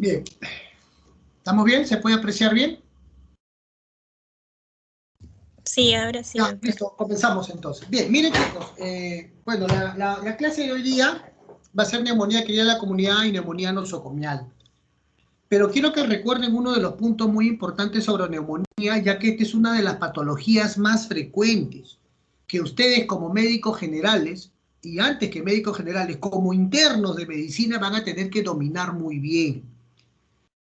Bien. ¿Estamos bien? ¿Se puede apreciar bien? Sí, ahora sí. Ya, listo, comenzamos entonces. Bien, miren chicos, bueno, la clase de hoy día va a ser neumonía querida de la comunidad y neumonía nosocomial. Pero quiero que recuerden uno de los puntos muy importantes sobre neumonía, ya que esta es una de las patologías más frecuentes que ustedes como médicos generales, y antes que médicos generales, como internos de medicina, van a tener que dominar muy bien.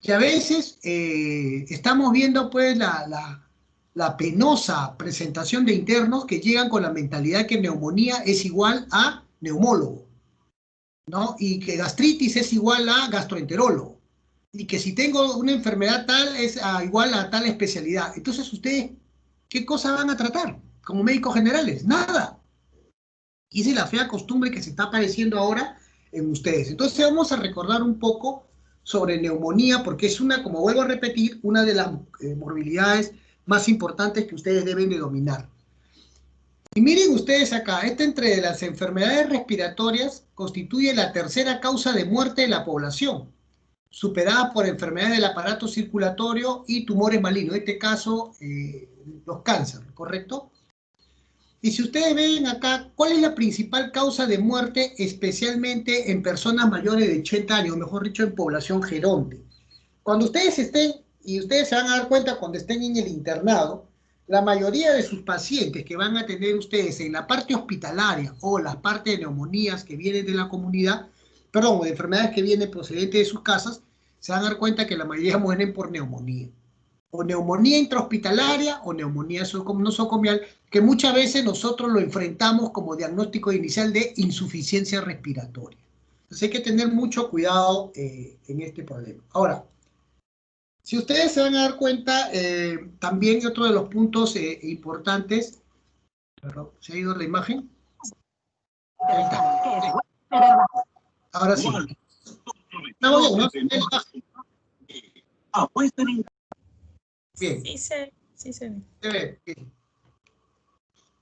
Que a veces estamos viendo pues la penosa presentación de internos que llegan con la mentalidad que neumonía es igual a neumólogo, ¿no? Y que gastritis es igual a gastroenterólogo. Y que si tengo una enfermedad tal es igual a tal especialidad. Entonces ustedes, ¿qué cosa van a tratar como médicos generales? Nada. Y esa es la fea costumbre que se está apareciendo ahora en ustedes. Entonces vamos a recordar un poco sobre neumonía, porque es una, como vuelvo a repetir, una de las morbilidades más importantes que ustedes deben de dominar. Y miren ustedes acá, esta entre las enfermedades respiratorias constituye la tercera causa de muerte de la población, superada por enfermedades del aparato circulatorio y tumores malignos, en este caso los cánceres, ¿correcto? Y si ustedes ven acá, ¿cuál es la principal causa de muerte, especialmente en personas mayores de 80 años, mejor dicho, en población geronte? Cuando ustedes estén, y ustedes se van a dar cuenta cuando estén en el internado, la mayoría de sus pacientes que van a tener ustedes en la parte hospitalaria o las partes de neumonías que vienen de la comunidad, perdón, de enfermedades que vienen procedentes de sus casas, se van a dar cuenta que la mayoría mueren por neumonía. O neumonía intrahospitalaria o neumonía nosocomial, que muchas veces nosotros lo enfrentamos como diagnóstico inicial de insuficiencia respiratoria. Entonces hay que tener mucho cuidado en este problema. Ahora, si ustedes se van a dar cuenta, también otro de los puntos importantes, perdón, ¿se ha ido la imagen? Ahí está. Ahora sí. Estamos bien, ¿no? Bien. Sí se ve. Se ve, bien.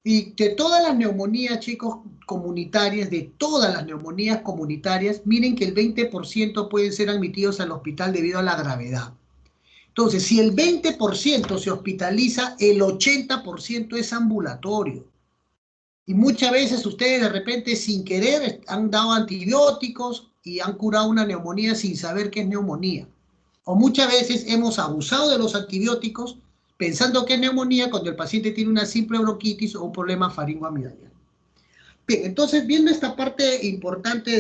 Y de todas las neumonías, chicos, comunitarias, de todas las neumonías comunitarias, miren que el 20% pueden ser admitidos al hospital debido a la gravedad. Entonces, si el 20% se hospitaliza, el 80% es ambulatorio. Y muchas veces ustedes de repente sin querer han dado antibióticos y han curado una neumonía sin saber qué es neumonía. O muchas veces hemos abusado de los antibióticos pensando que es neumonía cuando el paciente tiene una simple bronquitis o un problema faringoamidaliano. Bien, entonces viendo esta parte importante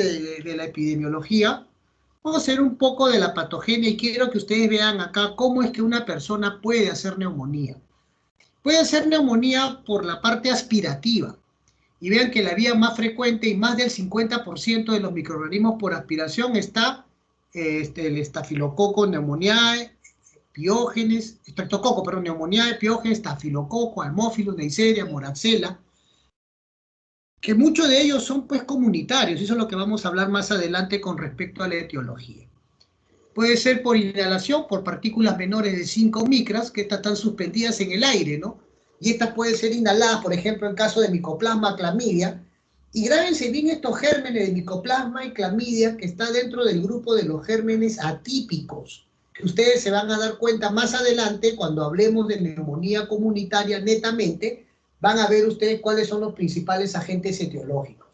de la epidemiología, vamos a hacer un poco de la patogenia y quiero que ustedes vean acá cómo es que una persona puede hacer neumonía. Puede hacer neumonía por la parte aspirativa. Y vean que la vía más frecuente y más del 50% de los microorganismos por aspiración está el estafilococo pneumoniae, piógenes, estreptococo, perdón, pneumoniae, piógenes, estafilococo, haemophilus, neisseria, moraxella, que muchos de ellos son pues comunitarios, eso es lo que vamos a hablar más adelante con respecto a la etiología. Puede ser por inhalación, por partículas menores de 5 micras, que estas están suspendidas en el aire, ¿no? Y estas pueden ser inhaladas, por ejemplo, en caso de micoplasma, clamidia. Y grábense bien estos gérmenes de micoplasma y clamidia que está dentro del grupo de los gérmenes atípicos, que ustedes se van a dar cuenta más adelante cuando hablemos de neumonía comunitaria netamente, van a ver ustedes cuáles son los principales agentes etiológicos.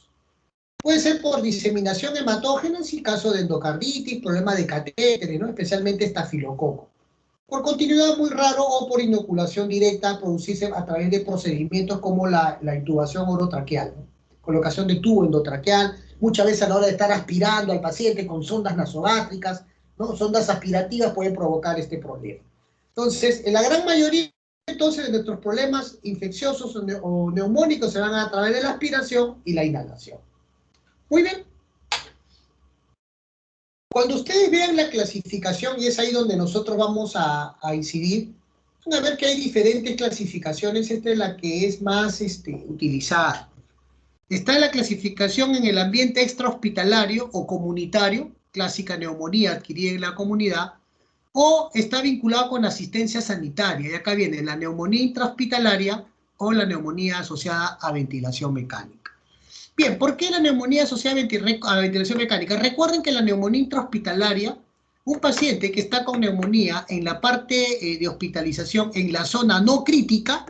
Puede ser por diseminación hematógena, en caso de endocarditis, problemas de catéteres, ¿no? Especialmente estafilococo. Por continuidad muy raro o por inoculación directa, producirse a través de procedimientos como la intubación orotraqueal, ¿no? Colocación de tubo endotraqueal, muchas veces a la hora de estar aspirando al paciente con sondas nasogástricas, ¿no? Sondas aspirativas pueden provocar este problema. Entonces, en la gran mayoría entonces de nuestros problemas infecciosos o neumónicos se van a través de la aspiración y la inhalación. Muy bien. Cuando ustedes vean la clasificación, y es ahí donde nosotros vamos a incidir, van a ver que hay diferentes clasificaciones. Esta es la que es más utilizada. Está la clasificación en el ambiente extrahospitalario o comunitario, clásica neumonía adquirida en la comunidad, o está vinculado con asistencia sanitaria. Y acá viene la neumonía intrahospitalaria o la neumonía asociada a ventilación mecánica. Bien, ¿por qué la neumonía asociada a ventilación mecánica? Recuerden que la neumonía intrahospitalaria Un paciente que está con neumonía en la parte de hospitalización, en la zona no crítica,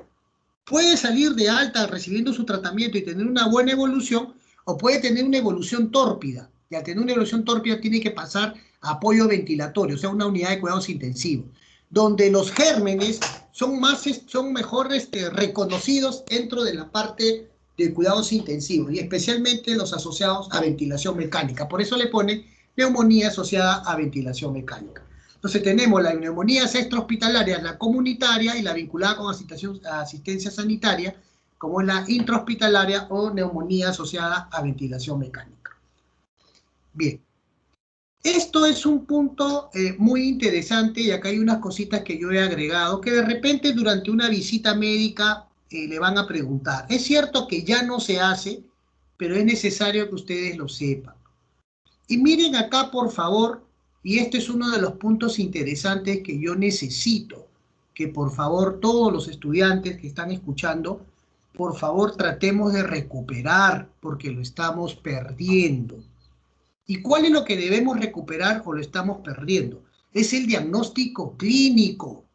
puede salir de alta recibiendo su tratamiento y tener una buena evolución, o puede tener una evolución tórpida. Y al tener una evolución tórpida tiene que pasar a apoyo ventilatorio, o sea, una unidad de cuidados intensivos, donde los gérmenes son mejor reconocidos dentro de la parte de cuidados intensivos, y especialmente los asociados a ventilación mecánica. Por eso le pone neumonía asociada a ventilación mecánica. Entonces tenemos la neumonía extrahospitalaria, la comunitaria, y la vinculada con asistencia sanitaria, como es la intrahospitalaria o neumonía asociada a ventilación mecánica. Bien, esto es un punto muy interesante, y acá hay unas cositas que yo he agregado, que de repente durante una visita médica le van a preguntar. Es cierto que ya no se hace, pero es necesario que ustedes lo sepan. Y miren acá, por favor, y este es uno de los puntos interesantes que yo necesito que por favor todos los estudiantes que están escuchando, por favor tratemos de recuperar, porque lo estamos perdiendo. ¿Y cuál es lo que debemos recuperar o lo estamos perdiendo? Es el diagnóstico clínico.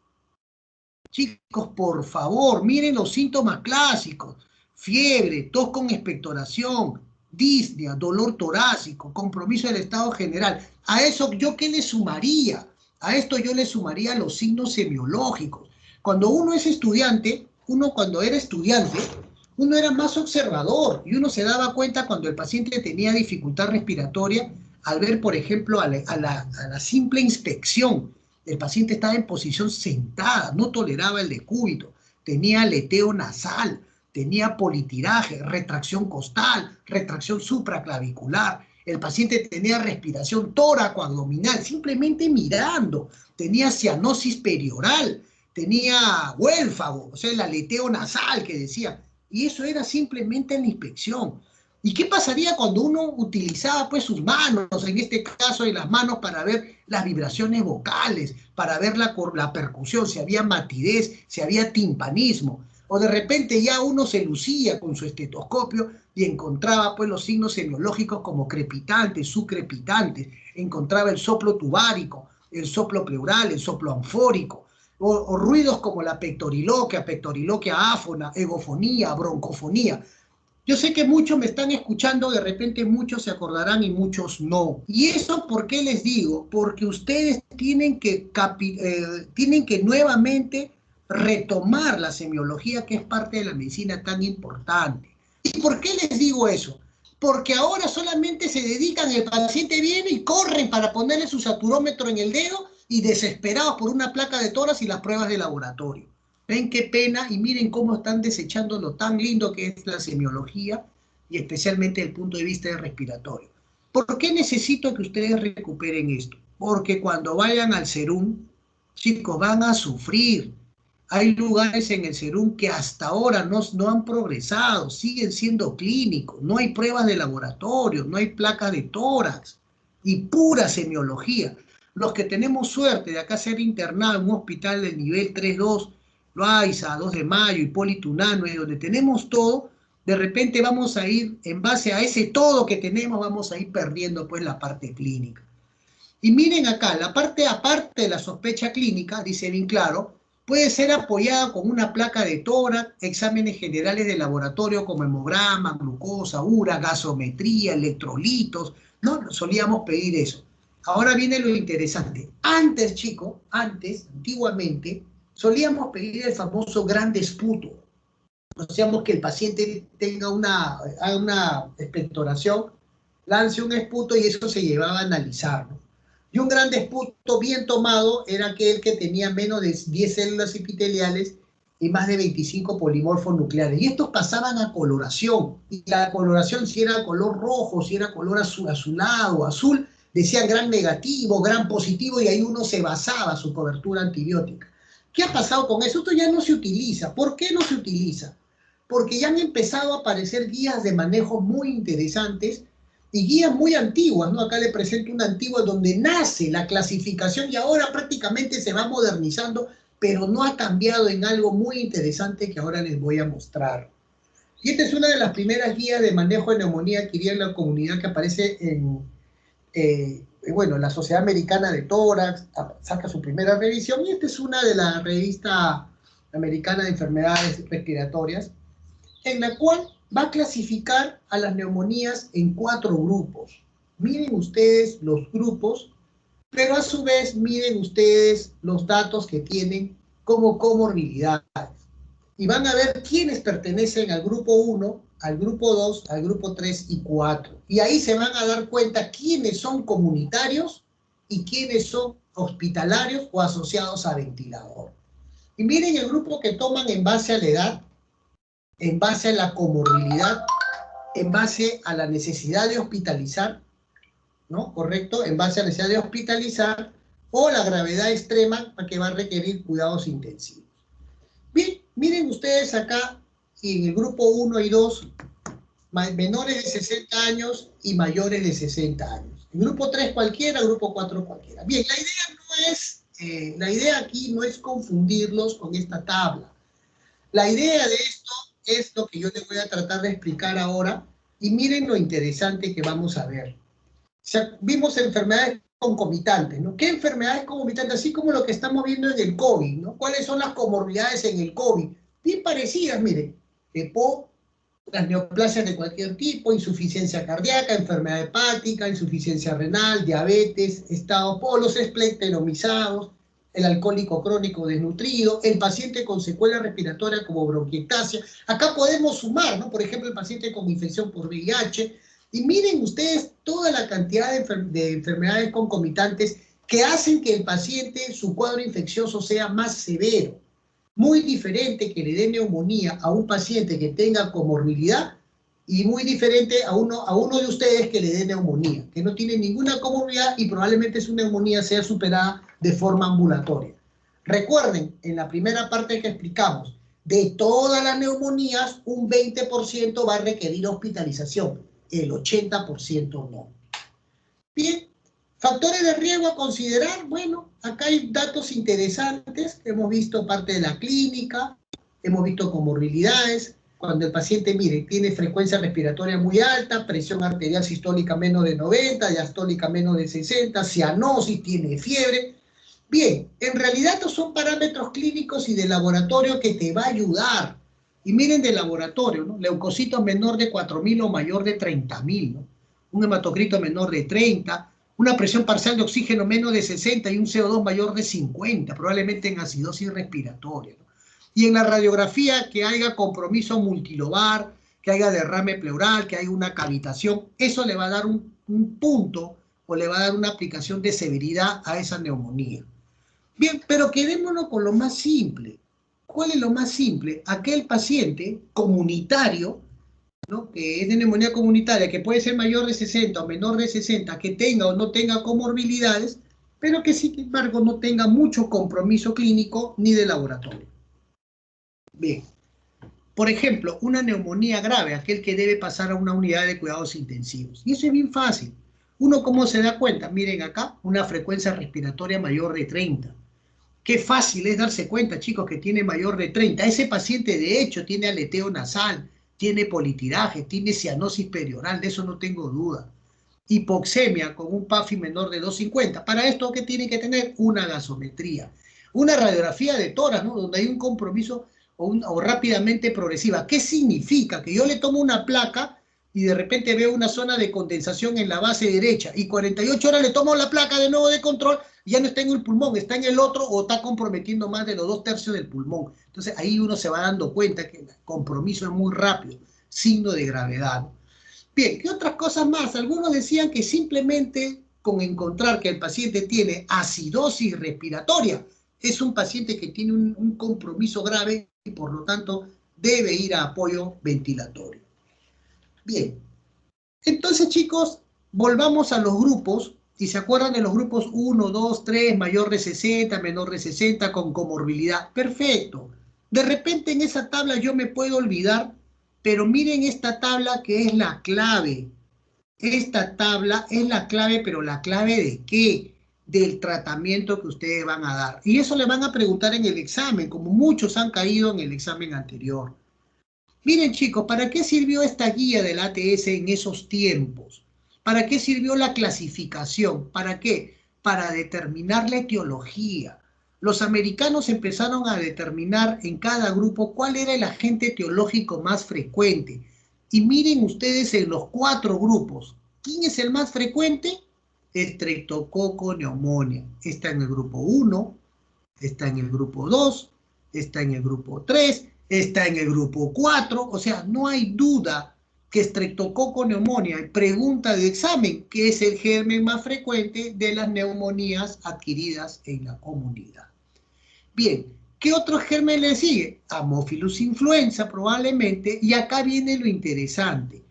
Chicos, por favor, miren los síntomas clásicos: fiebre, tos con expectoración, disnea, dolor torácico, compromiso del estado general. A eso, ¿yo qué le sumaría? A esto yo le sumaría los signos semiológicos. Cuando uno es estudiante, cuando era estudiante, uno era más observador, y uno se daba cuenta cuando el paciente tenía dificultad respiratoria al ver, por ejemplo, a la simple inspección. El paciente estaba en posición sentada, no toleraba el decúbito, tenía aleteo nasal, tenía politiraje, retracción costal, retracción supraclavicular. El paciente tenía respiración tóraco-abdominal, simplemente mirando. Tenía cianosis perioral, tenía huélfago, o sea, el aleteo nasal que decía. Y eso era simplemente en la inspección. ¿Y qué pasaría cuando uno utilizaba pues sus manos, en este caso de las manos, para ver las vibraciones vocales, para ver la percusión, si había matidez, si había timpanismo? O de repente ya uno se lucía con su estetoscopio y encontraba pues los signos semiológicos como crepitantes, subcrepitantes, encontraba el soplo tubárico, el soplo pleural, el soplo anfórico, o ruidos como la pectoriloquia áfona, egofonía, broncofonía. Yo sé que muchos me están escuchando, de repente muchos se acordarán y muchos no. ¿Y eso por qué les digo? Porque ustedes tienen que nuevamente retomar la semiología, que es parte de la medicina tan importante. ¿Y por qué les digo eso? Porque ahora solamente se dedican, el paciente viene y corren para ponerle su saturómetro en el dedo, y desesperados por una placa de tórax y las pruebas de laboratorio. ¿Ven qué pena? Y miren cómo están desechando lo tan lindo que es la semiología, y especialmente desde el punto de vista de respiratorio. ¿Por qué necesito que ustedes recuperen esto? Porque cuando vayan al Serum, chicos, van a sufrir. Hay lugares en el Serum que hasta ahora no han progresado, siguen siendo clínicos, no hay pruebas de laboratorio, no hay placas de tórax, y pura semiología. Los que tenemos suerte de acá ser internados en un hospital de nivel 3-2, Loaiza, 2 de Mayo, Hipólito Unanue, donde tenemos todo, de repente vamos a ir, en base a ese todo que tenemos, vamos a ir perdiendo pues la parte clínica. Y miren acá, la parte aparte de la sospecha clínica, dice bien claro, puede ser apoyada con una placa de tórax, exámenes generales de laboratorio como hemograma, glucosa, ura, gasometría, electrolitos, ¿no? Solíamos pedir eso. Ahora viene lo interesante. Antes, chicos, antiguamente, solíamos pedir el famoso gran desputo. Decíamos que el paciente tenga haga una expectoración, lance un esputo, y eso se llevaba a analizar, ¿no? Y un gran desputo bien tomado era aquel que tenía menos de 10 células epiteliales y más de 25 polimorfos nucleares. Y estos pasaban a coloración. Y la coloración, si era color rojo, si era color azulado, azul, decía gran negativo, gran positivo, y ahí uno se basaba su cobertura antibiótica. ¿Qué ha pasado con eso? Esto ya no se utiliza. ¿Por qué no se utiliza? Porque ya han empezado a aparecer guías de manejo muy interesantes, y guías muy antiguas, ¿no? Acá le presento una antigua donde nace la clasificación, y ahora prácticamente se va modernizando, pero no ha cambiado en algo muy interesante que ahora les voy a mostrar. Y esta es una de las primeras guías de manejo de neumonía adquirida en la comunidad, que aparece bueno, la Sociedad Americana de Tórax saca su primera revisión, y esta es una de la revista americana de enfermedades respiratorias, en la cual va a clasificar a las neumonías en 4 grupos. Miren ustedes los grupos, pero a su vez miren ustedes los datos que tienen como comorbilidades. Y van a ver quiénes pertenecen al grupo 1, al grupo 2, al grupo 3 y 4. Y ahí se van a dar cuenta quiénes son comunitarios y quiénes son hospitalarios o asociados a ventilador. Y miren el grupo que toman en base a la edad, en base a la comorbilidad, en base a la necesidad de hospitalizar, ¿no? ¿Correcto? En base a la necesidad de hospitalizar o la gravedad extrema que va a requerir cuidados intensivos. Bien, miren ustedes acá en el grupo 1 y 2, menores de 60 años y mayores de 60 años. El grupo 3 cualquiera, grupo 4 cualquiera. Bien, la idea aquí no es confundirlos con esta tabla. La idea de esto es lo que yo les voy a tratar de explicar ahora, y miren lo interesante que vamos a ver. O sea, vimos enfermedades concomitantes, ¿no? ¿Qué enfermedades concomitantes? Así como lo que estamos viendo en el COVID, ¿no? ¿Cuáles son las comorbilidades en el COVID? Bien parecidas, miren. EPO, las neoplasias de cualquier tipo, insuficiencia cardíaca, enfermedad hepática, insuficiencia renal, diabetes, estado polos esplectrumizados, el alcohólico crónico desnutrido, el paciente con secuela respiratoria como bronquiectasia. Acá podemos sumar, ¿no? Por ejemplo, el paciente con infección por VIH. Y miren ustedes toda la cantidad de enfermedades concomitantes que hacen que el paciente, su cuadro infeccioso sea más severo. Muy diferente que le dé neumonía a un paciente que tenga comorbilidad, y muy diferente a uno de ustedes que le dé neumonía, que no tiene ninguna comorbilidad y probablemente su neumonía sea superada de forma ambulatoria. Recuerden, en la primera parte que explicamos, de todas las neumonías, un 20% va a requerir hospitalización, el 80% no. Bien, factores de riesgo a considerar. Bueno, acá hay datos interesantes. Hemos visto parte de la clínica, hemos visto comorbilidades. Cuando el paciente, mire, tiene frecuencia respiratoria muy alta, presión arterial sistólica menos de 90, diastólica menos de 60, cianosis, tiene fiebre. Bien, en realidad estos son parámetros clínicos y de laboratorio que te va a ayudar. Y miren de laboratorio, ¿no? Leucocitos menor de 4.000 o mayor de 30.000, ¿no? Un hematocrito menor de 30, una presión parcial de oxígeno menos de 60 y un CO2 mayor de 50, probablemente en acidosis respiratoria, ¿no? Y en la radiografía que haya compromiso multilobar, que haya derrame pleural, que haya una cavitación, eso le va a dar un punto o le va a dar una aplicación de severidad a esa neumonía. Bien, pero quedémonos con lo más simple. ¿Cuál es lo más simple? Aquel paciente comunitario, ¿no? Que es de neumonía comunitaria, que puede ser mayor de 60 o menor de 60, que tenga o no tenga comorbilidades, pero que sin embargo no tenga mucho compromiso clínico ni de laboratorio. Bien. Por ejemplo, una neumonía grave, aquel que debe pasar a una unidad de cuidados intensivos. Y eso es bien fácil. ¿Uno cómo se da cuenta? Miren acá, una frecuencia respiratoria mayor de 30. Qué fácil es darse cuenta, chicos, que tiene mayor de 30. Ese paciente, de hecho, tiene aleteo nasal, tiene politiraje, tiene cianosis perioral, de eso no tengo duda. Hipoxemia con un PAFI menor de 250. Para esto, ¿qué tiene que tener? Una gasometría. Una radiografía de tórax, ¿no? Donde hay un compromiso o rápidamente progresiva. ¿Qué significa? Que yo le tomo una placa y de repente veo una zona de condensación en la base derecha y 48 horas le tomo la placa de nuevo de control, ya no está en el pulmón, está en el otro o está comprometiendo más de los 2/3 del pulmón. Entonces ahí uno se va dando cuenta que el compromiso es muy rápido, signo de gravedad. Bien, ¿qué otras cosas más? Algunos decían que simplemente con encontrar que el paciente tiene acidosis respiratoria, es un paciente que tiene un compromiso grave y por lo tanto debe ir a apoyo ventilatorio. Bien, entonces chicos, volvamos a los grupos, y se acuerdan de los grupos 1, 2, 3, mayor de 60, menor de 60, con comorbilidad. Perfecto. De repente en esa tabla yo me puedo olvidar, pero miren esta tabla que es la clave. Esta tabla es la clave, pero ¿la clave de qué? Del tratamiento que ustedes van a dar. Y eso le van a preguntar en el examen, como muchos han caído en el examen anterior. Miren chicos, ¿para qué sirvió esta guía del ATS en esos tiempos? ¿Para qué sirvió la clasificación? ¿Para qué? Para determinar la etiología. Los americanos empezaron a determinar en cada grupo cuál era el agente etiológico más frecuente. Y miren ustedes en los 4 grupos, ¿quién es el más frecuente? Streptococcus pneumoniae. Está en el grupo 1, está en el grupo 2, está en el grupo 3, está en el grupo 4, o sea, no hay duda que Streptococcus pneumoniae, pregunta de examen, que es el germen más frecuente de las neumonías adquiridas en la comunidad. Bien, ¿qué otro germen le sigue? Haemophilus influenza probablemente, y acá viene lo interesante.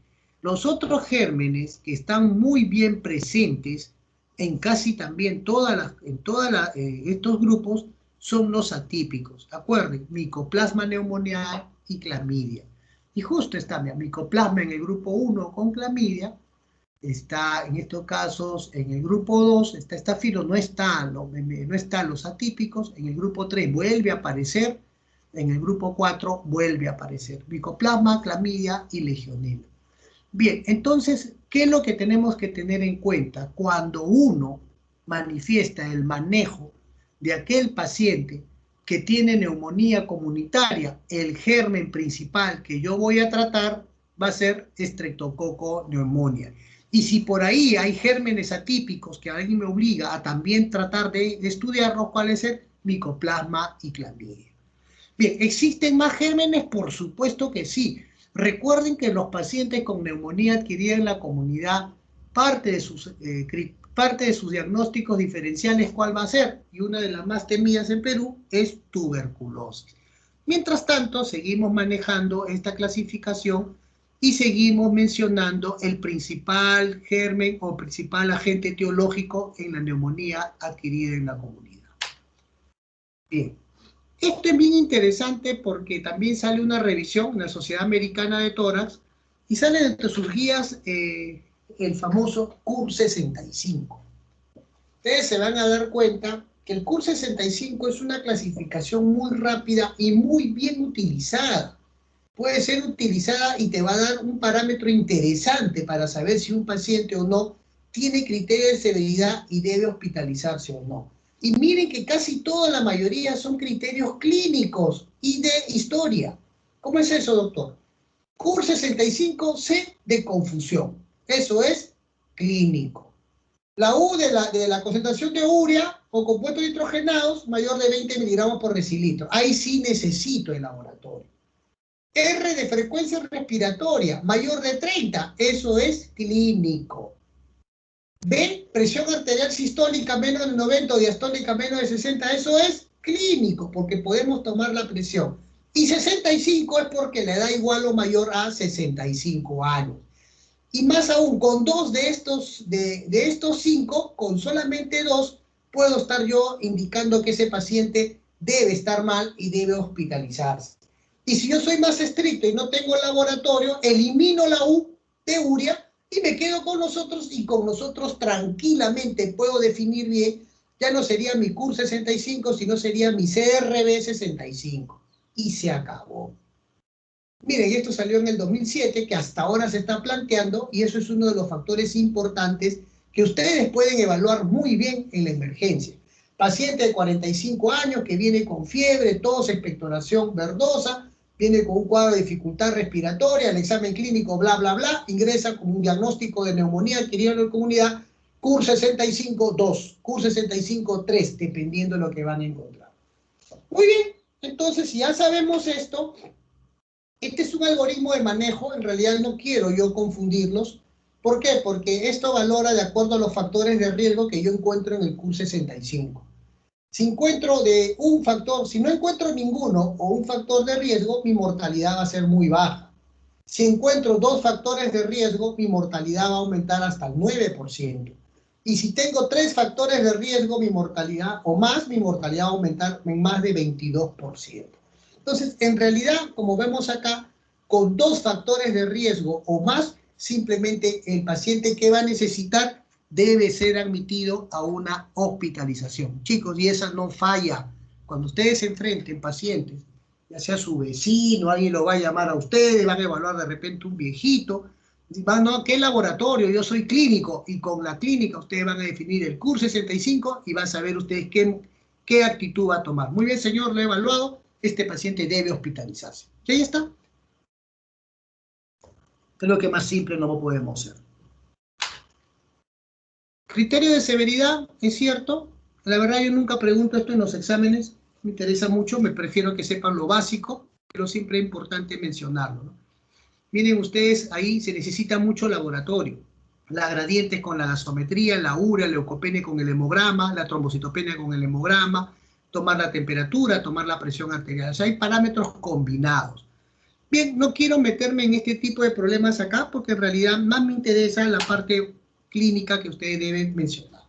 Los otros gérmenes que están muy bien presentes en casi también estos grupos son los atípicos. Acuerden, Mycoplasma pneumoniae y clamidia. Y justo está mi Mycoplasma en el grupo 1 con clamidia, está en estos casos en el grupo 2, está Staphylo, no están los atípicos, en el grupo 3 vuelve a aparecer, en el grupo 4 vuelve a aparecer Mycoplasma, clamidia y legionela. Bien, entonces, ¿qué es lo que tenemos que tener en cuenta? Cuando uno manifiesta el manejo de aquel paciente que tiene neumonía comunitaria, el germen principal que yo voy a tratar va a ser Streptococcus pneumoniae. Y si por ahí hay gérmenes atípicos que alguien me obliga a también tratar de estudiarlos, ¿cuál es el Mycoplasma y clamidia? Bien, ¿existen más gérmenes? Por supuesto que sí. Recuerden que los pacientes con neumonía adquirida en la comunidad, parte de sus diagnósticos diferenciales, ¿cuál va a ser? Y una de las más temidas en Perú es tuberculosis. Mientras tanto, seguimos manejando esta clasificación y seguimos mencionando el principal germen o principal agente etiológico en la neumonía adquirida en la comunidad. Bien. Esto es bien interesante porque también sale una revisión en la Sociedad Americana de Tórax y sale entre sus guías el famoso CUR 65. Ustedes se van a dar cuenta que el CUR 65 es una clasificación muy rápida y muy bien utilizada. Puede ser utilizada y te va a dar un parámetro interesante para saber si un paciente o no tiene criterio de severidad y debe hospitalizarse o no. Y miren que casi toda la mayoría son criterios clínicos y de historia. ¿Cómo es eso, doctor? CUR 65, C de confusión. Eso es clínico. La U de la concentración de urea o compuestos nitrogenados mayor de 20 miligramos por decilitro. Ahí sí necesito el laboratorio. R de frecuencia respiratoria mayor de 30. Eso es clínico. B, presión arterial sistólica menos de 90 o diastólica menos de 60, eso es clínico, porque podemos tomar la presión. Y 65 es porque le da igual o mayor a 65 años. Y más aún, con 2 de estos 5, con solamente 2, puedo estar yo indicando que ese paciente debe estar mal y debe hospitalizarse. Y si yo soy más estricto y no tengo laboratorio, elimino la U de urea y me quedo con nosotros, y con nosotros tranquilamente puedo definir bien, ya no sería mi CUR 65, sino sería mi CRB 65. Y se acabó. Miren, esto salió en el 2007, que hasta ahora se está planteando, y eso es uno de los factores importantes que ustedes pueden evaluar muy bien en la emergencia. Paciente de 45 años que viene con fiebre, tos, expectoración verdosa, viene con un cuadro de dificultad respiratoria, el examen clínico, bla, bla, bla, ingresa con un diagnóstico de neumonía adquirida en la comunidad, CUR 65-2, CUR 65-3, dependiendo de lo que van a encontrar. Muy bien, entonces si ya sabemos esto, este es un algoritmo de manejo, en realidad no quiero yo confundirlos. ¿Por qué? Porque esto valora de acuerdo a los factores de riesgo que yo encuentro en el CUR 65. Si encuentro de un factor, si no encuentro ninguno o un factor de riesgo, mi mortalidad va a ser muy baja. Si encuentro 2 factores de riesgo, mi mortalidad va a aumentar hasta el 9%. Y si tengo 3 factores de riesgo, mi mortalidad va a aumentar en más de 22%. Entonces, en realidad, como vemos acá, con 2 factores de riesgo o más, simplemente el paciente que va a necesitar debe ser admitido a una hospitalización. Chicos, y esa no falla. Cuando ustedes se enfrenten pacientes, ya sea su vecino, alguien lo va a llamar a ustedes, van a evaluar de repente un viejito, No, ¿qué laboratorio? Yo soy clínico, y con la clínica ustedes van a definir el CUR 65 y van a saber ustedes qué actitud va a tomar. Muy bien, señor, lo he evaluado. Este paciente debe hospitalizarse. ¿Y ahí está? Es lo que más simple no podemos hacer. Criterio de severidad, es cierto. La verdad, yo nunca pregunto esto en los exámenes. Me interesa mucho, me prefiero que sepan lo básico, pero siempre es importante mencionarlo, ¿no? Miren ustedes, ahí se necesita mucho laboratorio. La gradiente con la gasometría, la urea, el leucopenia con el hemograma, la trombocitopenia con el hemograma, tomar la temperatura, tomar la presión arterial. O sea, hay parámetros combinados. Bien, no quiero meterme en este tipo de problemas acá porque en realidad más me interesa la parte clínica que ustedes deben mencionar.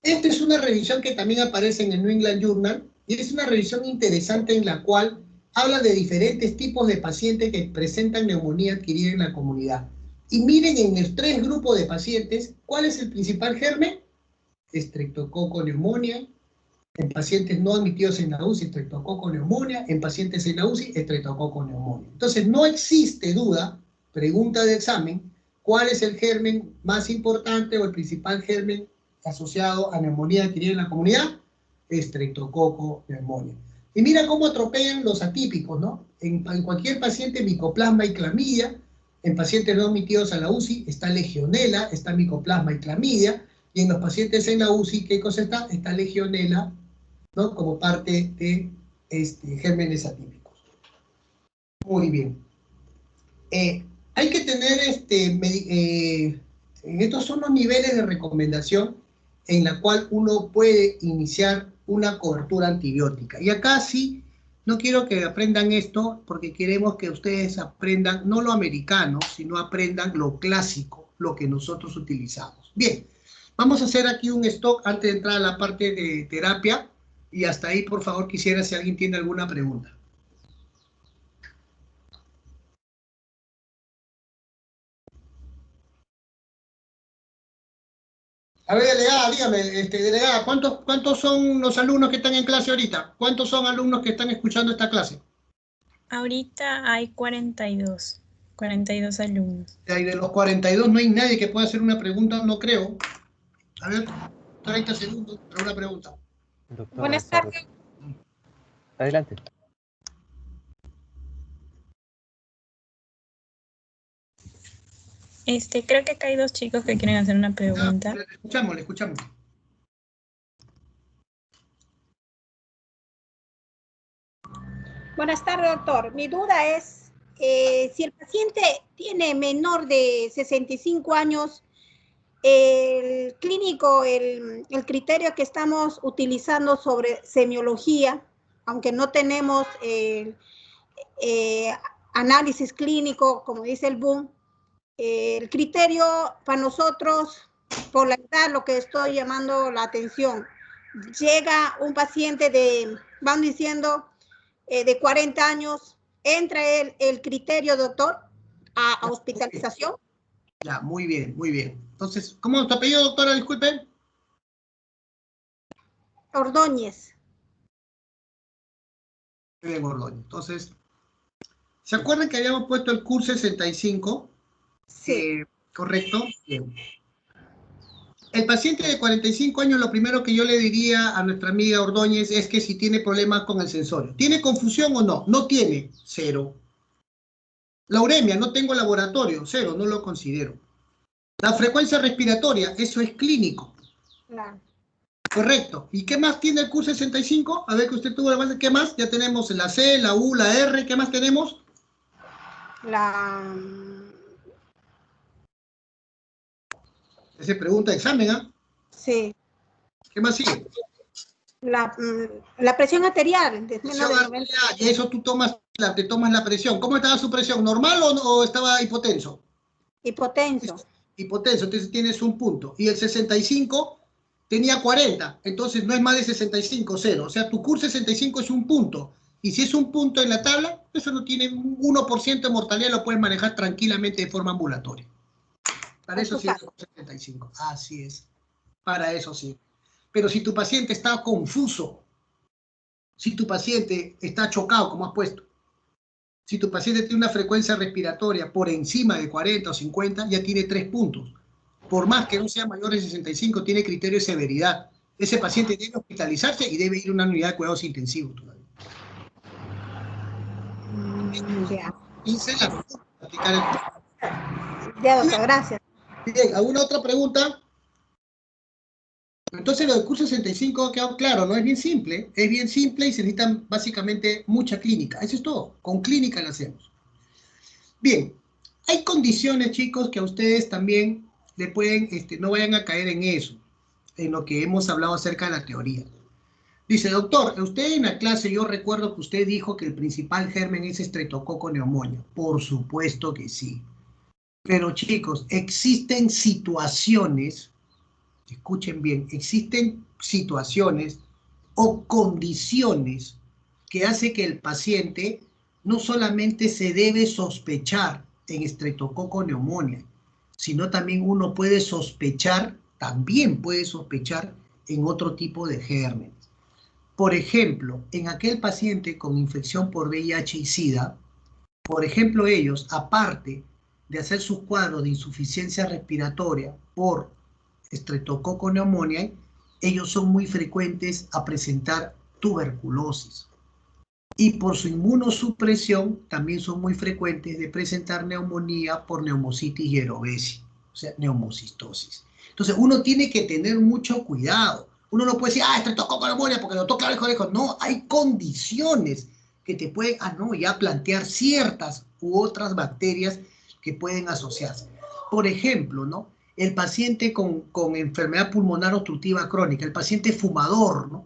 Esta es una revisión que también aparece en el New England Journal y es una revisión interesante en la cual habla de diferentes tipos de pacientes que presentan neumonía adquirida en la comunidad. Y miren en los 3 grupos de pacientes, ¿cuál es el principal germen? Streptococcus pneumoniae. En pacientes no admitidos en la UCI, Streptococcus pneumoniae. En pacientes en la UCI, Streptococcus pneumoniae. Entonces, no existe duda, pregunta de examen, ¿cuál es el germen más importante o el principal germen asociado a neumonía adquirida en la comunidad? Streptococcus pneumoniae. Y mira cómo atropellan los atípicos, ¿no? En cualquier paciente, micoplasma y clamidia. En pacientes no admitidos a la UCI está legionela, está micoplasma y clamidia. Y en los pacientes en la UCI, ¿qué cosa está? Está legionela, ¿no? Como parte de gérmenes atípicos. Muy bien. Hay que tener, estos son los niveles de recomendación en la cual uno puede iniciar una cobertura antibiótica. Y acá sí, no quiero que aprendan esto, porque queremos que ustedes aprendan no lo americano, sino aprendan lo clásico, lo que nosotros utilizamos. Bien, vamos a hacer aquí un stop antes de entrar a la parte de terapia, y hasta ahí, por favor, quisiera si alguien tiene alguna pregunta. A ver, delegada, dígame, delegada, ¿cuántos son los alumnos que están en clase ahorita? ¿Cuántos son alumnos que están escuchando esta clase? Ahorita hay 42 alumnos. Y de los 42 no hay nadie que pueda hacer una pregunta, no creo. A ver, 30 segundos para una pregunta. Doctor, Buenas tardes. Adelante. Creo que acá hay 2 chicos que quieren hacer una pregunta. Le escuchamos. Buenas tardes, doctor. Mi duda es, si el paciente tiene menor de 65 años, el clínico, el criterio que estamos utilizando sobre semiología, aunque no tenemos análisis clínico, como dice el BUM, el criterio para nosotros, por la edad, lo que estoy llamando la atención, llega un paciente van diciendo, de 40 años, entra el criterio, doctor, a hospitalización. Ya, muy bien, muy bien. Entonces, ¿cómo es tu apellido, doctora? Disculpe. Ordóñez. Muy bien, Ordóñez. Entonces, ¿se acuerdan que habíamos puesto el CUR 65? Sí. Correcto. Bien. El paciente de 45 años, lo primero que yo le diría a nuestra amiga Ordóñez es que si tiene problemas con el sensorio. ¿Tiene confusión o no? No tiene, 0. La uremia, no tengo laboratorio, 0, no lo considero. La frecuencia respiratoria, eso es clínico. Claro. Correcto. ¿Y qué más tiene el CUR 65? A ver que usted tuvo la base. ¿Qué más? Ya tenemos la C, la U, la R. ¿Qué más tenemos? Esa pregunta de examen, ¿ah? Sí. ¿Qué más sigue? La presión arterial. Y eso tú te tomas la presión. ¿Cómo estaba su presión? ¿Normal o estaba hipotenso? Hipotenso. Hipotenso, entonces tienes un punto. Y el 65 tenía 40, entonces no es más de 65, 0. O sea, tu CUR 65 es un punto. Y si es un punto en la tabla, eso no tiene un 1% de mortalidad, lo puedes manejar tranquilamente de forma ambulatoria. Para eso sí es el 75. Así es. Para eso sí. Pero si tu paciente está confuso, si tu paciente está chocado, como has puesto, Si tu paciente tiene una frecuencia respiratoria por encima de 40 o 50, ya tiene 3 puntos. Por más que no sea mayor de 65, tiene criterio de severidad. Ese paciente debe hospitalizarse y debe ir a una unidad de cuidados intensivos todavía. Ya. Ya, doctor, gracias. Bien, ¿alguna otra pregunta? Entonces lo del curso 65 ha quedado claro, ¿no? Es bien simple y se necesitan básicamente mucha clínica. Eso es todo, con clínica lo hacemos. Bien, hay condiciones, chicos, que a ustedes también le pueden, no vayan a caer en eso, en lo que hemos hablado acerca de la teoría. Dice, doctor, usted en la clase, yo recuerdo que usted dijo que el principal germen es Streptococcus pneumoniae. Por supuesto que sí. Pero chicos, existen situaciones, escuchen bien, existen situaciones o condiciones que hace que el paciente no solamente se debe sospechar en Streptococcus pneumoniae, sino también uno puede sospechar, también puede sospechar en otro tipo de gérmenes. Por ejemplo, en aquel paciente con infección por VIH y SIDA, por ejemplo, ellos, aparte de hacer sus cuadros de insuficiencia respiratoria por Streptococcus pneumoniae, ellos son muy frecuentes a presentar tuberculosis. Y por su inmunosupresión, también son muy frecuentes de presentar neumonía por neumocitis yerobecia, o sea, neumocistosis. Entonces, uno tiene que tener mucho cuidado. Uno no puede decir, Streptococcus pneumoniae, porque el doctor claro dijo, no, hay condiciones que te pueden, ya plantear ciertas u otras bacterias que pueden asociarse. Por ejemplo, ¿no? El paciente con enfermedad pulmonar obstructiva crónica, el paciente fumador, ¿no?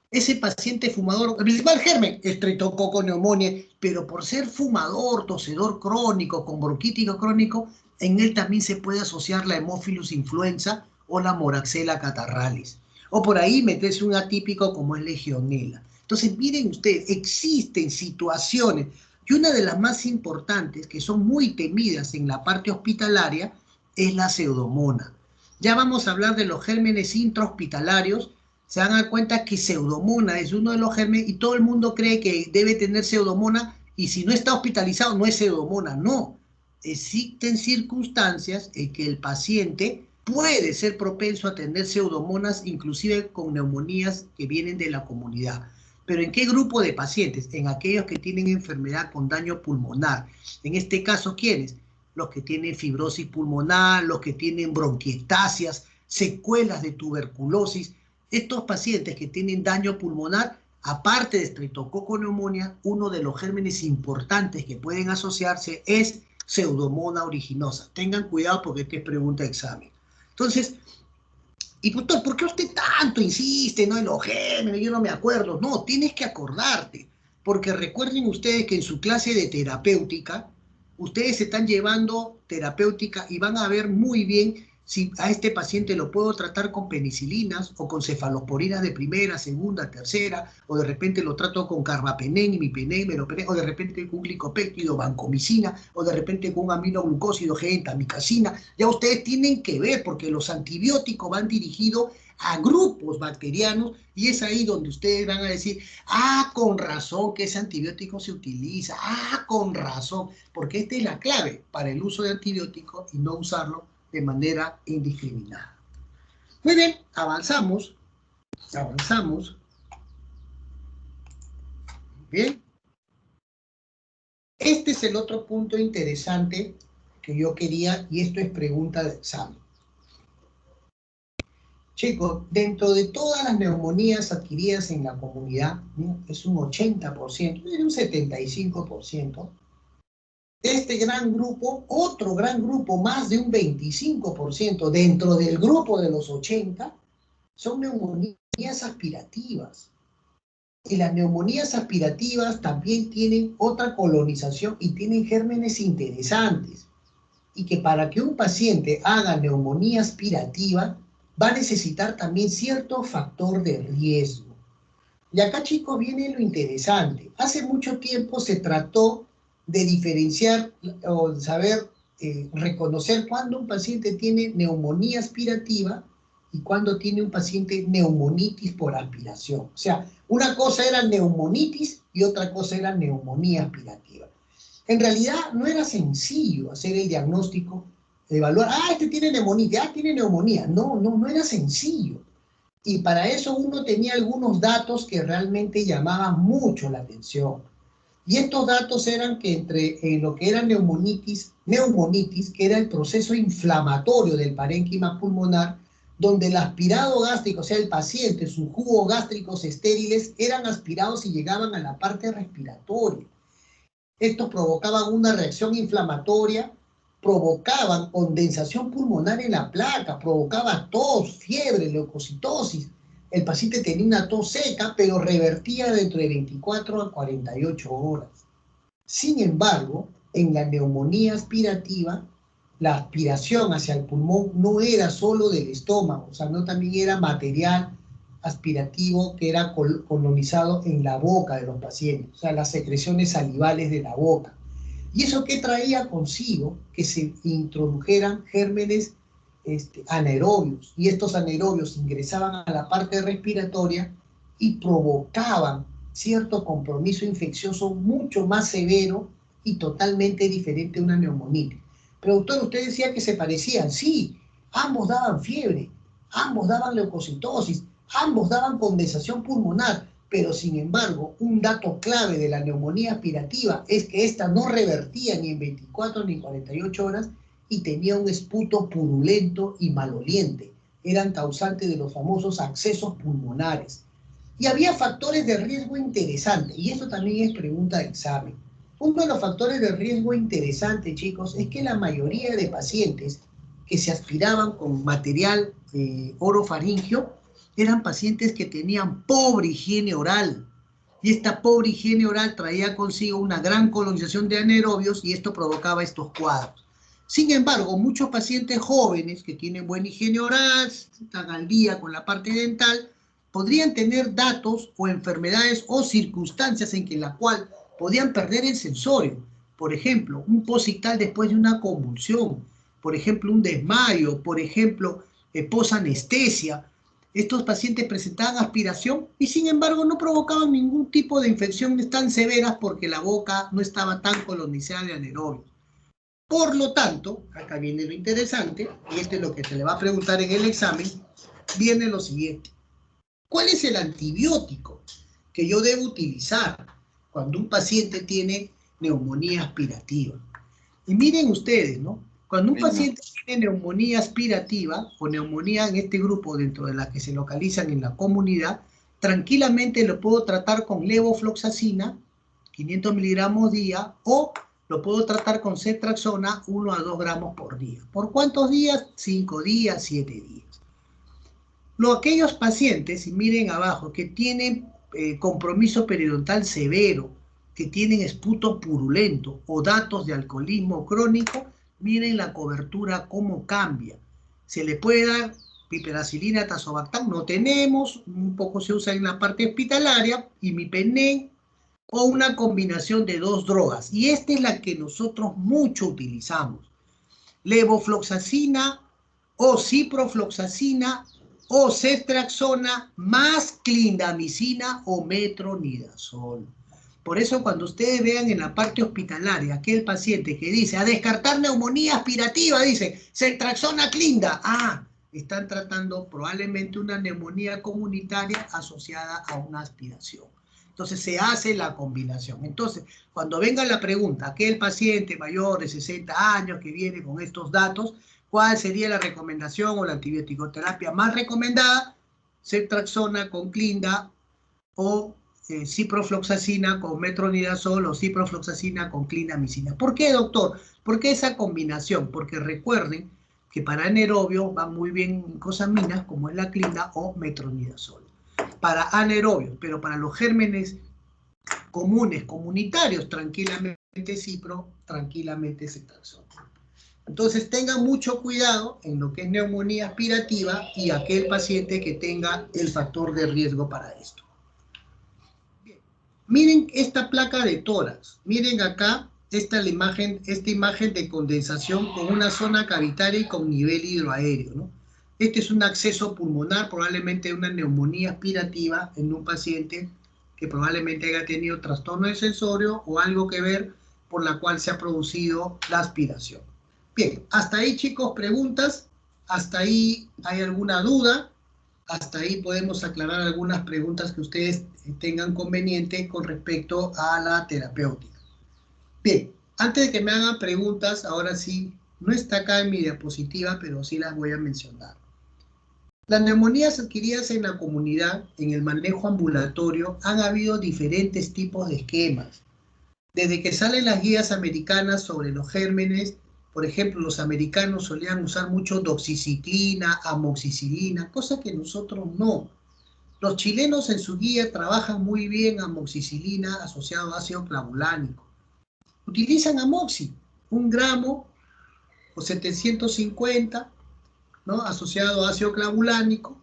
Ese paciente fumador, el principal germen, Streptococcus pneumoniae, pero por ser fumador, tosedor crónico, con bronquitis crónico, en él también se puede asociar la Haemophilus influenza o la Moraxella catarrhalis. O por ahí meterse un atípico como es Legionella. Entonces, miren ustedes, existen situaciones, y una de las más importantes, que son muy temidas en la parte hospitalaria, es la pseudomonas. Ya vamos a hablar de los gérmenes intrahospitalarios. Se van a dar cuenta que pseudomonas es uno de los gérmenes y todo el mundo cree que debe tener pseudomonas y si no está hospitalizado no es pseudomonas. No, existen circunstancias en que el paciente puede ser propenso a tener pseudomonas, inclusive con neumonías que vienen de la comunidad. ¿Pero en qué grupo de pacientes? En aquellos que tienen enfermedad con daño pulmonar. En este caso, ¿quiénes? Los que tienen fibrosis pulmonar, los que tienen bronquiectasias, secuelas de tuberculosis. Estos pacientes que tienen daño pulmonar, aparte de Streptococcus pneumoniae, uno de los gérmenes importantes que pueden asociarse es Pseudomonas aeruginosa. Tengan cuidado porque esta es pregunta de examen. Entonces, y doctor, ¿por qué usted tanto insiste, no, en los gérmenes? Yo no me acuerdo. No, tienes que acordarte, porque recuerden ustedes que en su clase de terapéutica, ustedes están llevando terapéutica y van a ver muy bien si a este paciente lo puedo tratar con penicilinas o con cefalosporinas de primera, segunda, tercera, o de repente lo trato con carbapenén, imipenén, meropenén, o de repente con un glicopéptido, vancomicina, o de repente con un aminoglucósido, gentamicina. Ya ustedes tienen que ver, porque los antibióticos van dirigidos a grupos bacterianos y es ahí donde ustedes van a decir, con razón que ese antibiótico se utiliza, con razón, porque esta es la clave para el uso de antibióticos y no usarlo de manera indiscriminada. Muy bien, avanzamos. Bien. Este es el otro punto interesante que yo quería, y esto es pregunta de examen. Chicos, dentro de todas las neumonías adquiridas en la comunidad, ¿no? Es un 80%, es un 75%. Este gran grupo, otro gran grupo, más de un 25%, dentro del grupo de los 80, son neumonías aspirativas. Y las neumonías aspirativas también tienen otra colonización y tienen gérmenes interesantes. Y que para que un paciente haga neumonía aspirativa, va a necesitar también cierto factor de riesgo. Y acá, chicos, viene lo interesante. Hace mucho tiempo se trató de diferenciar o saber reconocer cuándo un paciente tiene neumonía aspirativa y cuándo tiene un paciente neumonitis por aspiración. O sea, una cosa era neumonitis y otra cosa era neumonía aspirativa. En realidad no era sencillo hacer el diagnóstico, evaluar, este tiene neumonía, tiene neumonía. No era sencillo. Y para eso uno tenía algunos datos que realmente llamaban mucho la atención. Y estos datos eran que entre lo que era neumonitis, que era el proceso inflamatorio del parénquima pulmonar, donde el aspirado gástrico, o sea, el paciente, sus jugos gástricos estériles, eran aspirados y llegaban a la parte respiratoria. Estos provocaban una reacción inflamatoria, provocaban condensación pulmonar en la placa, provocaba tos, fiebre, leucocitosis. El paciente tenía una tos seca, pero revertía dentro de 24 a 48 horas. Sin embargo, en la neumonía aspirativa, la aspiración hacia el pulmón no era solo del estómago, o sea, no también era material aspirativo que era colonizado en la boca de los pacientes, o sea, las secreciones salivales de la boca. ¿Y eso qué traía consigo? Que se introdujeran gérmenes anaerobios, y estos anaerobios ingresaban a la parte respiratoria y provocaban cierto compromiso infeccioso mucho más severo y totalmente diferente a una neumonitis. Pero doctor, usted decía que se parecían. Sí, ambos daban fiebre, ambos daban leucocitosis, ambos daban condensación pulmonar, pero sin embargo, un dato clave de la neumonía aspirativa es que esta no revertía ni en 24 ni en 48 horas y tenía un esputo purulento y maloliente. Eran causantes de los famosos accesos pulmonares. Y había factores de riesgo interesantes, y esto también es pregunta de examen. Uno de los factores de riesgo interesante, chicos, es que la mayoría de pacientes que se aspiraban con material orofaringio eran pacientes que tenían pobre higiene oral. Y esta pobre higiene oral traía consigo una gran colonización de anaerobios y esto provocaba estos cuadros. Sin embargo, muchos pacientes jóvenes que tienen buena higiene oral, están al día con la parte dental, podrían tener datos o enfermedades o circunstancias en que la cual podían perder el sensorio. Por ejemplo, un posictal después de una convulsión, por ejemplo, un desmayo, por ejemplo, posanestesia. Estos pacientes presentaban aspiración y sin embargo no provocaban ningún tipo de infecciones tan severas porque la boca no estaba tan colonizada de anaerobios. Por lo tanto, acá viene lo interesante, y esto es lo que se le va a preguntar en el examen, viene lo siguiente. ¿Cuál es el antibiótico que yo debo utilizar cuando un paciente tiene neumonía aspirativa? Y miren ustedes, ¿no? Cuando un paciente tiene neumonía aspirativa o neumonía en este grupo dentro de la que se localizan en la comunidad, tranquilamente lo puedo tratar con levofloxacina, 500 miligramos día, o lo puedo tratar con ceftriaxona, 1 a 2 gramos por día. ¿Por cuántos días? 5 días, 7 días. Aquellos pacientes, y miren abajo, que tienen compromiso periodontal severo, que tienen esputo purulento o datos de alcoholismo crónico, miren la cobertura cómo cambia. Se le puede dar piperacilina, tazobactam, no tenemos, un poco se usa en la parte hospitalaria, imipenem, o una combinación de 2 drogas. Y esta es la que nosotros mucho utilizamos. Levofloxacina o ciprofloxacina o ceftriaxona más clindamicina o metronidazol. Por eso cuando ustedes vean en la parte hospitalaria aquel paciente que dice a descartar neumonía aspirativa, dice ceftriaxona clinda, están tratando probablemente una neumonía comunitaria asociada a una aspiración. Entonces se hace la combinación. Entonces, cuando venga la pregunta, aquel paciente mayor de 60 años que viene con estos datos, ¿cuál sería la recomendación o la antibiótico-terapia más recomendada? Ceftriaxona con clinda o ciprofloxacina con metronidazol o ciprofloxacina con clindamicina. ¿Por qué, doctor? ¿Por qué esa combinación? Porque recuerden que para anaerobios van muy bien cosaminas como es la clinda o metronidazol. Para anaerobios, pero para los gérmenes comunes, comunitarios, tranquilamente cipro, tranquilamente ceftriaxona. Entonces tengan mucho cuidado en lo que es neumonía aspirativa y aquel paciente que tenga el factor de riesgo para esto. Bien. Miren esta placa de tórax, miren acá esta imagen de condensación con una zona cavitaria y con nivel hidroaéreo, ¿no? Este es un acceso pulmonar, probablemente una neumonía aspirativa en un paciente que probablemente haya tenido trastorno de sensorio o algo que ver por la cual se ha producido la aspiración. Bien, hasta ahí, chicos, preguntas. Hasta ahí, ¿hay alguna duda? Hasta ahí podemos aclarar algunas preguntas que ustedes tengan conveniente con respecto a la terapéutica. Bien, antes de que me hagan preguntas, ahora sí, no está acá en mi diapositiva, pero sí las voy a mencionar. Las neumonías adquiridas en la comunidad, en el manejo ambulatorio, han habido diferentes tipos de esquemas. Desde que salen las guías americanas sobre los gérmenes, por ejemplo, los americanos solían usar mucho doxiciclina, amoxicilina, cosa que nosotros no. Los chilenos en su guía trabajan muy bien amoxicilina asociado a ácido clavulánico. Utilizan amoxi, 1 gramo o 750, ¿no? Asociado a ácido clavulánico,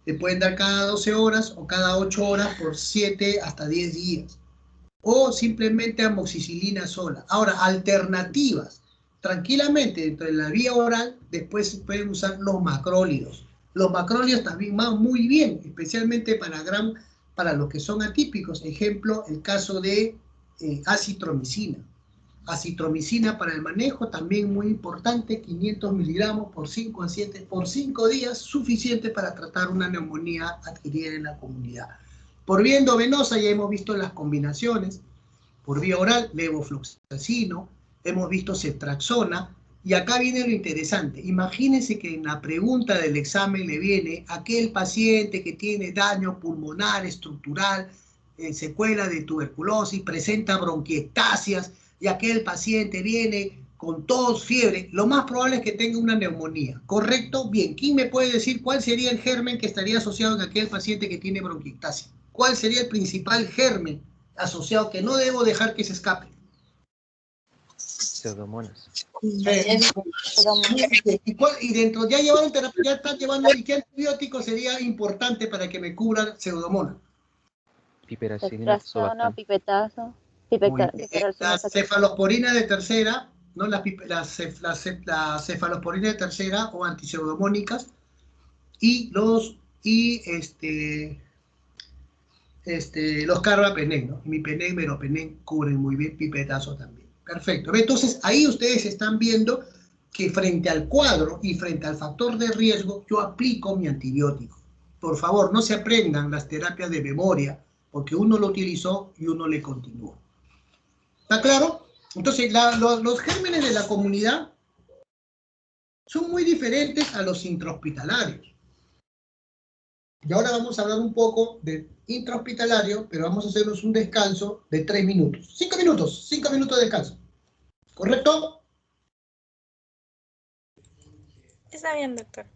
le pueden dar cada 12 horas o cada 8 horas por 7 hasta 10 días. O simplemente amoxicilina sola. Ahora, alternativas. Tranquilamente, dentro de la vía oral, después se pueden usar los macrólidos. Los macrólidos también van muy bien, especialmente para los que son atípicos. Ejemplo, el caso de acitromicina. Acitromicina para el manejo, también muy importante, 500 miligramos por 5 a 7, por 5 días, suficiente para tratar una neumonía adquirida en la comunidad. Por vía endovenosa ya hemos visto las combinaciones, por vía oral, levofloxacino, hemos visto ceftraxona, y acá viene lo interesante. Imagínense que en la pregunta del examen le viene aquel paciente que tiene daño pulmonar estructural, secuela de tuberculosis, presenta bronquiectasias, y aquel paciente viene con tos, fiebre, lo más probable es que tenga una neumonía, ¿correcto? Bien, ¿quién me puede decir cuál sería el germen que estaría asociado en aquel paciente que tiene bronquiectasia? ¿Cuál sería el principal germen asociado que no debo dejar que se escape? Pseudomonas. Y dentro, ya están llevando, ¿y qué antibiótico sería importante para que me cubran pseudomonas? Piperacilina, Ceftriaxona, Tazobactam. pipetazo, La cefalosporina de tercera, ¿no? La cefalosporina de tercera o antipseudomónicas, y los carbapenén, ¿no? Imipenén, meropenén cubren muy bien, pipetazo también. Perfecto. Entonces, ahí ustedes están viendo que frente al cuadro y frente al factor de riesgo, yo aplico mi antibiótico. Por favor, no se aprendan las terapias de memoria, porque uno lo utilizó y uno le continúa. ¿Está claro? Entonces, los gérmenes de la comunidad son muy diferentes a los intrahospitalarios. Y ahora vamos a hablar un poco de intrahospitalario, pero vamos a hacernos un descanso de 3 minutos. 5 minutos de descanso. ¿Correcto? Está bien, doctor.